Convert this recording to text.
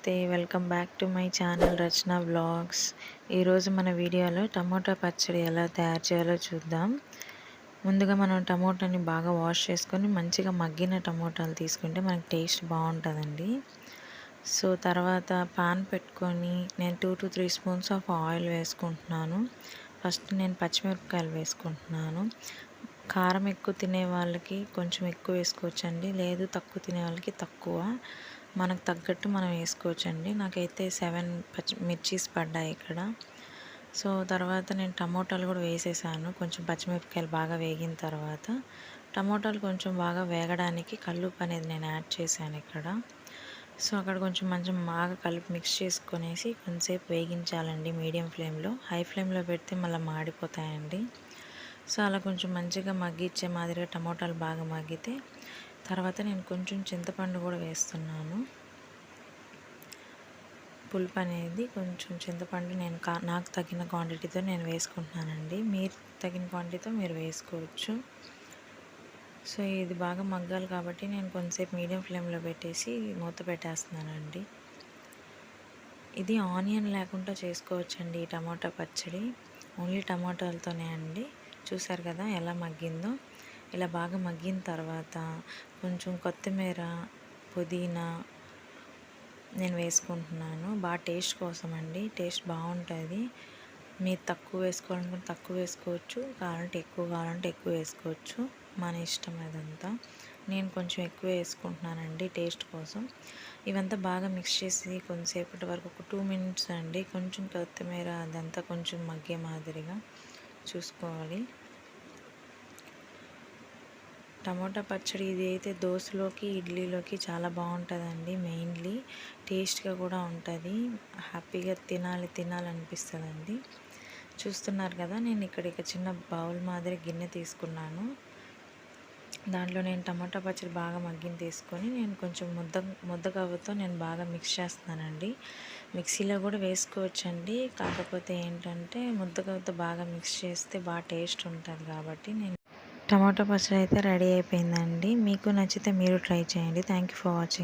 నమస్తే, welcome back to my channel Rachana vlogs. ఈరోజు మన వీడియోలో టమోటా పచ్చడి ఎలా తయారు చేయాలో చూద్దాం. ముందుగా మనం టమోటాని బాగా వాష్ చేసుకొని మంచిగా మగ్గిన టమోటాలు తీసుకుంటే మనకి టేస్ట్ బాగుంటుందండి. సో తర్వాత పాన్ పెట్టుకొని నేను 2 to 3 స్పూన్స్ ఆఫ్ ఆయిల్ వేసుకుంటున్నాను. ఫస్ట్ నేను పచ్చిమిరపకాయలు వేసుకుంటున్నాను. కారం ఎక్కువ తినే వాళ్ళకి కొంచెం ఎక్కువ వేసుకోవచ్చండి, లేదు తక్కువ తినే వాళ్ళకి తక్కువ, మనకు తగ్గట్టు మనం వేసుకోవచ్చండి. నాకైతే 7 మిర్చీస్ పడ్డాయి ఇక్కడ. సో తర్వాత నేను టమోటాలు కూడా వేసేసాను. కొంచెం పచ్చిమిరపకాయలు బాగా వేగిన తర్వాత టమోటాలు కొంచెం బాగా వేగడానికి కల్లుప్పు అనేది నేను యాడ్ చేశాను ఇక్కడ. సో అక్కడ కొంచెం బాగా కలిపి మిక్స్ చేసుకొనేసి కొంచెంసేపు వేగించాలండి మీడియం ఫ్లేమ్లో. హై ఫ్లేమ్లో పెడితే మళ్ళీ మాడిపోతాయండి. సో అలా కొంచెం మంచిగా మగ్గిచ్చే మాదిరిగా టమోటాలు బాగా మగ్గితే తర్వాత నేను కొంచెం చింతపండు కూడా వేస్తున్నాను. పులుపు అనేది కొంచెం చింతపండు నేను నాకు తగిన క్వాంటిటీతో నేను వేసుకుంటున్నానండి. మీరు తగిన క్వాంటిటీతో మీరు వేసుకోవచ్చు. సో ఇది బాగా మగ్గాలి కాబట్టి నేను కొంచెంసేపు మీడియం ఫ్లేమ్లో పెట్టేసి మూత పెట్టేస్తున్నానండి. ఇది ఆనియన్ లేకుండా చేసుకోవచ్చండి ఈ టమాటా పచ్చడి. ఓన్లీ టమాటాలతోనే అండి. చూసారు కదా ఎలా మగ్గిందో. ఇలా బాగా మగ్గిన తర్వాత కొంచెం కొత్తిమీర, పుదీనా నేను వేసుకుంటున్నాను. బాగా టేస్ట్ కోసం అండి, టేస్ట్ బాగుంటుంది. మీరు తక్కువ వేసుకోవాలనుకుంటే తక్కువ వేసుకోవచ్చు, కావాలంటే ఎక్కువ వేసుకోవచ్చు, మన ఇష్టం అదంతా. నేను కొంచెం ఎక్కువ వేసుకుంటున్నానండి టేస్ట్ కోసం. ఇవంతా బాగా మిక్స్ చేసి కొంచెంసేపటి వరకు ఒక 2 minutes అండి, కొంచెం కొత్తిమీర అదంతా కొంచెం మగ్గే మాదిరిగా చూసుకోవాలి. టమోటా పచ్చడి ఇది అయితే దోశలోకి, ఇడ్లీలోకి చాలా బాగుంటుందండి. మెయిన్లీ టేస్ట్గా కూడా ఉంటుంది, హ్యాపీగా తినాలనిపిస్తుందండి. చూస్తున్నారు కదా, నేను ఇక్కడ చిన్న బౌల్ మాదిరి గిన్నె తీసుకున్నాను. దాంట్లో నేను టమాటా పచ్చడి బాగా మగ్గిన తీసుకొని నేను కొంచెం ముద్దగవ్వతో నేను బాగా మిక్స్ చేస్తున్నానండి. మిక్సీలో కూడా వేసుకోవచ్చండి, కాకపోతే ఏంటంటే ముద్దగవ్వతో బాగా మిక్స్ చేస్తే బాగా టేస్ట్ ఉంటుంది కాబట్టి నేను టమాటా పచ్చడి అయితే రెడీ అయిపోయిందండి. మీకు నచ్చితే మీరు ట్రై చేయండి. Thank you for watching.